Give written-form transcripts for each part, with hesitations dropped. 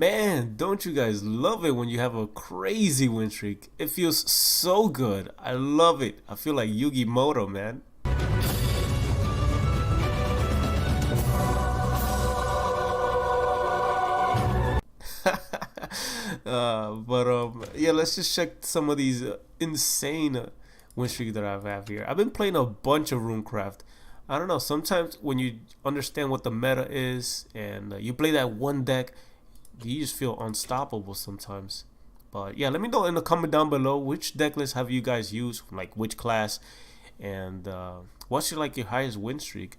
Man, don't you guys love it when you have a crazy win streak? It feels so good. I love it. I feel like Yugi Moto, man. Yeah, let's just check some of these insane win streaks that I have here. I've been playing a bunch of RuneCraft. I don't know, sometimes when you understand what the meta is and you play that one deck, you just feel unstoppable sometimes. But yeah, let me know in the comment down below which deck list have you guys used, like which class, and what's your highest win streak.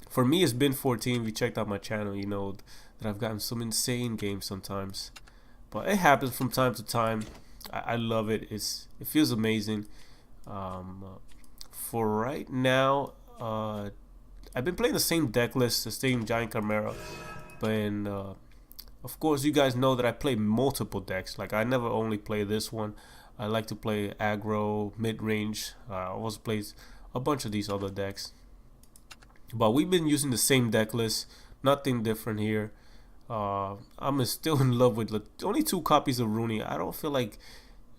For me, it's been 14. If you checked out my channel, you know that I've gotten some insane games sometimes, but it happens from time to time. I love it. It feels amazing. For right now, I've been playing the same deck list, the same Giant Chimera, but of course you guys know that I play multiple decks. Like I never only play this one. I like to play aggro, mid-range. I also play a bunch of these other decks, but we've been using the same deck list. Nothing different here. I'm still in love with only 2 copies of Rooney. I feel like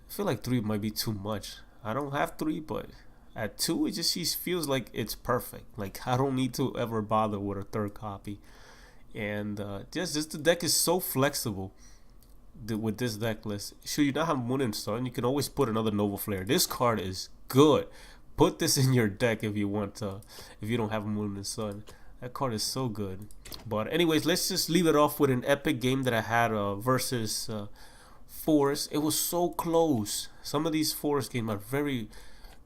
3 might be too much. I don't have 3, but at 2 it just feels like it's perfect. Like I don't need to ever bother with a 3rd copy. And just the deck is so flexible with this deck list. Should you not have Moon and Sun, you can always put another Nova Flare. This card is good. Put this in your deck if you want to, if you don't have Moon and Sun. That card is so good. But anyways, let's just leave it off with an epic game that I had versus Forest. It was so close. Some of these Forest games are very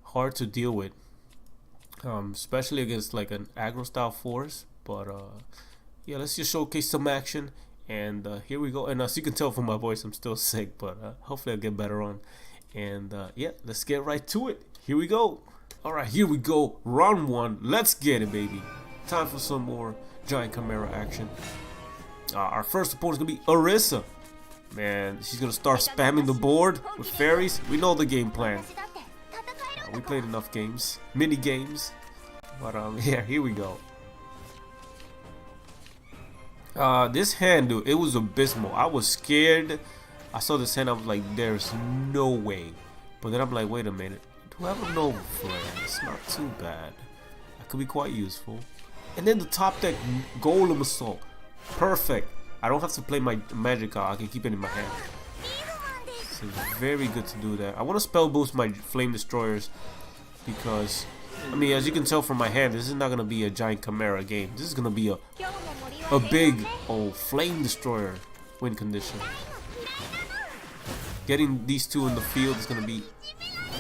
hard to deal with, especially against like an aggro style Forest. But yeah, let's just showcase some action, and here we go. And as you can tell from my voice, I'm still sick, but hopefully I'll get better on. And yeah, let's get right to it. Here we go. Alright, here we go. Round 1. Let's get it, baby. Time for some more Giant Chimera action. Our first opponent is going to be Orisa. Man, she's going to start spamming the board with fairies. We know the game plan. We played enough games. Mini games. But yeah, here we go. This hand, dude, it was abysmal. I was scared. I saw this hand, I was like, there's no way. But then I'm like, wait a minute. Do I have a Nova Flare? It's not too bad. That could be quite useful. And then the top deck, Golem Assault. Perfect. I don't have to play my magic card. I can keep it in my hand. So it's very good to do that. I want to spell boost my Flame Destroyers because, I mean, as you can tell from my hand, this is not going to be a Giant Chimera game. This is going to be a big old Flame Destroyer win condition. Getting these 2 in the field is going to be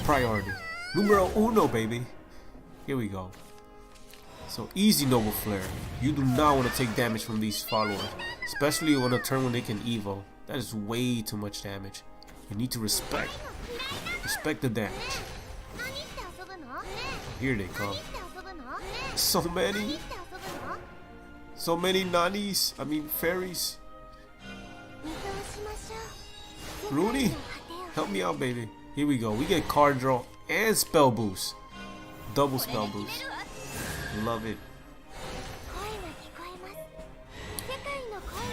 priority. Numero uno, baby. Here we go. So easy Nova Flare. You do not want to take damage from these followers, especially on a turn when they can Evo. That is way too much damage. You need to respect the damage. Here they come. So many nannies. I mean fairies. Rooney, help me out, baby. Here we go. We get card draw and spell boost. Double spell boost. Love it.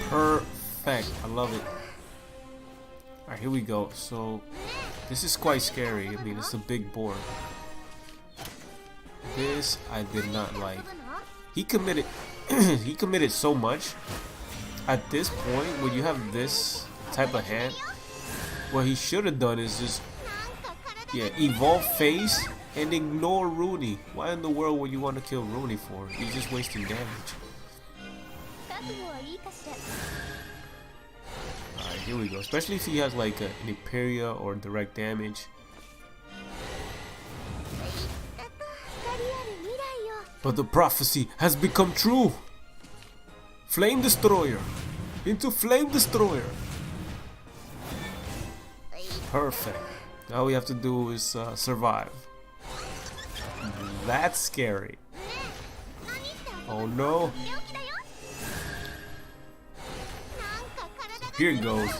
Perfect. I love it. Alright, here we go. So this is quite scary. I mean, it's a big board. This I did not like. He committed he committed so much. At this point, when you have this type of hand, what he should have done is just evolve face and ignore Rooney. Why in the world would you want to kill Rooney for? You're just wasting damage. Alright, here we go. Especially if he has like an Imperia or direct damage. But the prophecy has become true. Flame Destroyer. Into Flame Destroyer. Perfect. All we have to do is survive. That's scary. Oh no. Here it goes.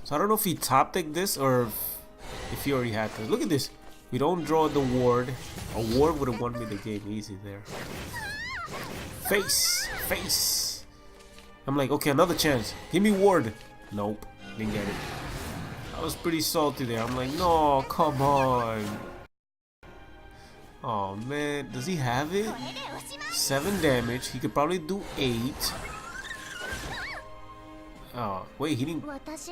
So I don't know if he top decked this or if he already had this. Look at this. We don't draw the ward. A ward would have won me the game easy there. Face. I'm like, okay, another chance. Give me ward. Nope, didn't get it. I was pretty salty there. I'm like, no, come on. Oh man, does he have it? 7 damage. He could probably do 8. Oh, wait, he didn't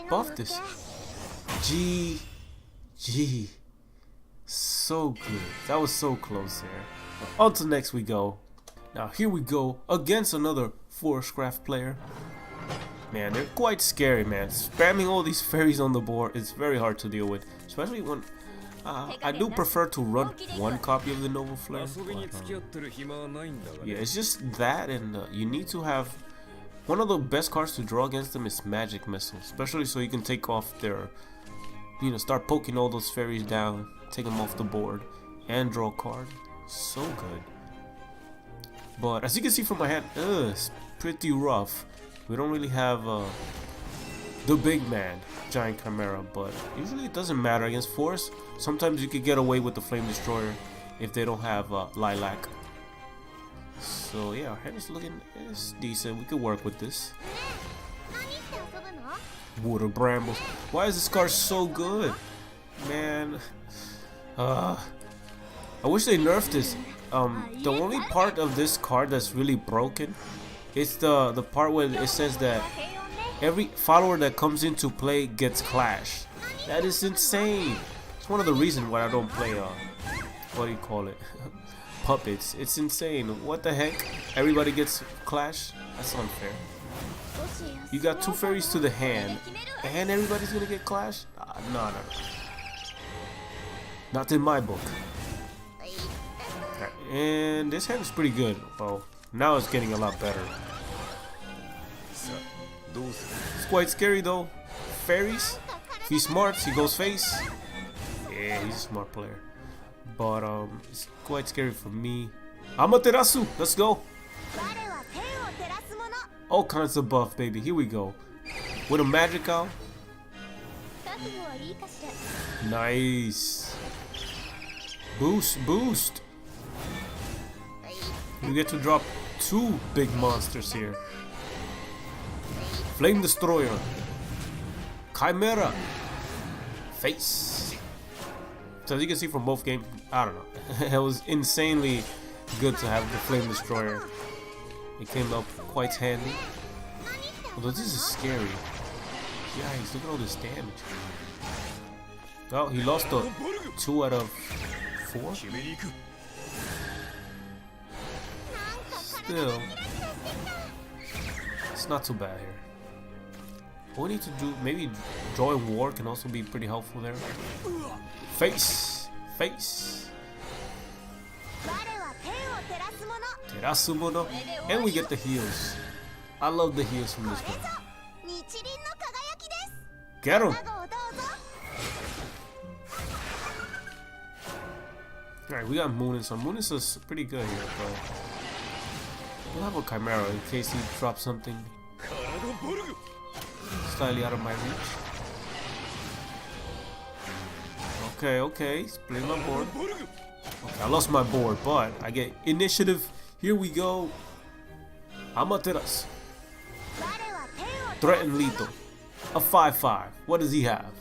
buff this. G. So good. That was so close there. On to next we go. Now here we go against another Forestcraft player. Man, they're quite scary, man. Spamming all these fairies on the board is very hard to deal with, especially when I do prefer to run one copy of the Noble Flare. Yeah, it's just that, and you need to have one of the best cards to draw against them is Magic Missile, especially so you can take off their, you know, start poking all those fairies down, take them off the board, and draw a card. So good. But as you can see from my hand, it's pretty rough. We don't really have the big man, Giant Chimera, but usually it doesn't matter against Force. Sometimes you could get away with the Flame Destroyer if they don't have Lilac. So yeah, our hand is looking decent. We could work with this. Water Brambles. Why is this card so good? Man, I wish they nerfed this. The only part of this card that's really broken is the part where it says that every follower that comes into play gets Clash. That is insane. It's one of the reasons why I don't play what do you call it? Puppets. It's insane. What the heck? Everybody gets Clash? That's unfair. You got 2 fairies to the hand and everybody's gonna get Clash? No. Not in my book. And this hand is pretty good. Well, now it's getting a lot better. It's quite scary though. Fairies. If he's smart, he goes face. Yeah, he's a smart player. But it's quite scary for me. Amaterasu, let's go. All kinds of buff, baby. Here we go. With a Magical. Nice. Boost. You get to drop 2 big monsters here. Flame Destroyer. Chimera. Face. So as you can see from both games, I don't know. It was insanely good to have the Flame Destroyer. It came up quite handy. Although this is scary. Yikes, look at all this damage. Oh, he lost a 2 out of 4. Still, it's not too bad here. What we need to do, maybe drawing war can also be pretty helpful there. Face. Terasumono. And we get the heals. I love the heals from this one. Get him! Alright, we got Moonisa. Moonisa's pretty good here, but we'll have a Chimera in case he drops something slightly out of my reach. Okay, split my board. Okay, I lost my board, but I get initiative. Here we go. Amaterasu. Threaten lethal. A 5/5. What does he have?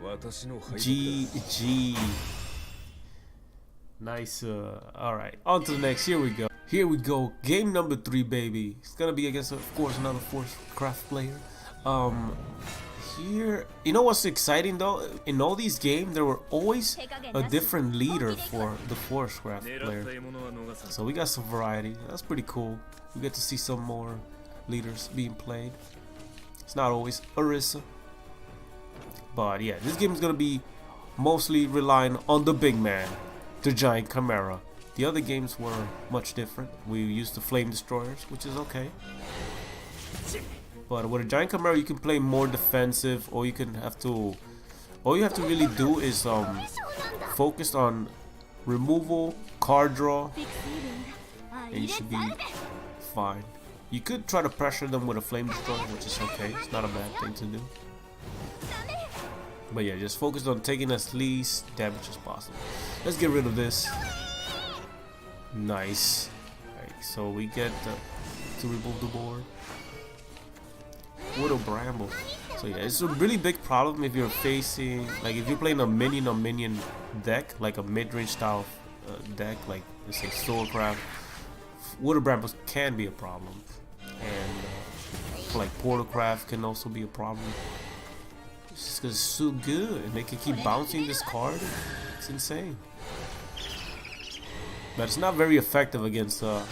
GG. Nice. Alright, on to the next. Here we go. Game number 3, baby. It's gonna be against, of course, another Forestcraft player. Here, you know what's exciting though? In all these games, there were always a different leader for the Forestcraft player. So we got some variety. That's pretty cool. We get to see some more leaders being played. It's not always Orisa. But yeah, this game is gonna be mostly relying on the big man, the Giant Chimera. The other games were much different. We used the Flame Destroyers, which is okay. But with a Giant Chimera, you can play more defensive, or you can have to. All you have to really do is focus on removal, card draw, and you should be fine. You could try to pressure them with a Flame Destroyer, which is okay. It's not a bad thing to do. But yeah, just focus on taking as least damage as possible. Let's get rid of this. Nice. Alright, so we get to remove the board. Widow Bramble. So yeah, it's a really big problem if you're facing, like if you're playing a minion deck, like a mid-range style deck, like let's say Soulcraft. Widow Brambles can be a problem, and like Portalcraft can also be a problem. It's just 'cause it's so good, and they can keep bouncing this card. It's insane. But it's not very effective against a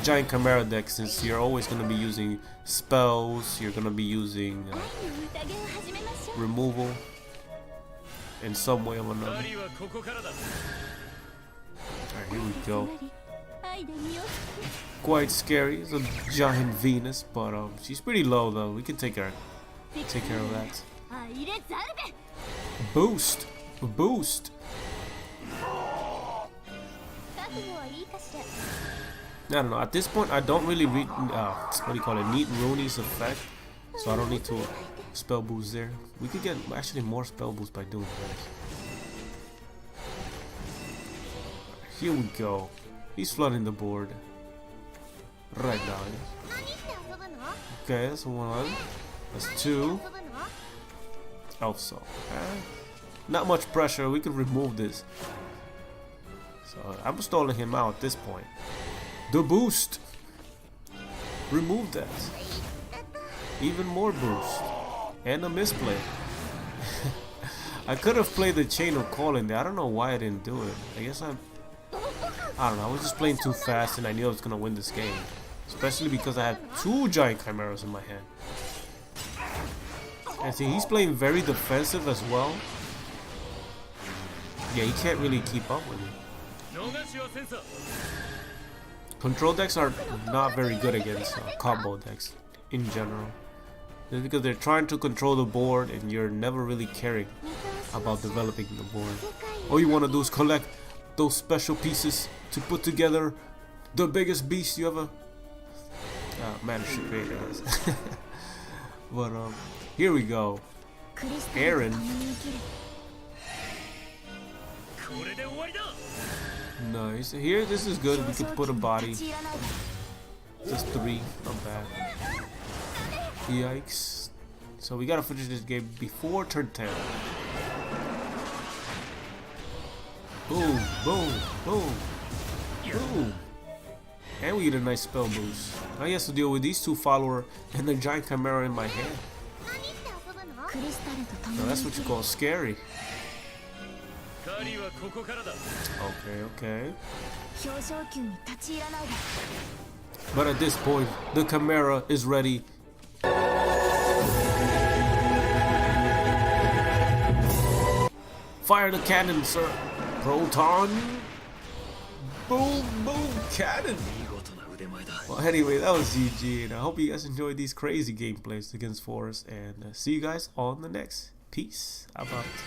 giant Chimera deck, since you're always going to be using spells, you're going to be using removal in some way or another. Alright, here we go. Quite scary. It's a giant Venus, but she's pretty low though. We can take care of that. Boost! Boost! I don't know. At this point, I don't really read what do you call it? Need Rooney's effect, so I don't need to spell boost there. We could get actually more spell boost by doing this. Here we go. He's flooding the board right now. Okay, that's one. That's two. Also, not much pressure. We could remove this. So I'm stalling him out at this point. The boost. Remove that. Even more boost. And a misplay. I could have played the Chain of Calling there. I don't know why I didn't do it. I guess I don't know. I was just playing too fast and I knew I was going to win this game. Especially because I had two giant chimeras in my hand. And see, he's playing very defensive as well. Yeah, he can't really keep up with me. Control decks are not very good against combo decks in general. Just because they're trying to control the board and you're never really caring about developing the board. All you want to do is collect those special pieces to put together the biggest beast you ever managed to create. But here we go. Aaron. Nice. Here, this is good. We could put a body. Just 3. Not bad. Yikes. So we gotta finish this game before turn 10. Boom, boom, boom, boom. And we get a nice spell boost. Now he has to deal with these two followers and the giant chimera in my hand. Now that's what you call scary. Okay, okay. But at this point, the chimera is ready. Fire the cannon, sir. Proton. Boom, boom, cannon. Well, anyway, that was GG, and I hope you guys enjoyed these crazy gameplays against Pharaohs, and see you guys on the next. Peace. How about it?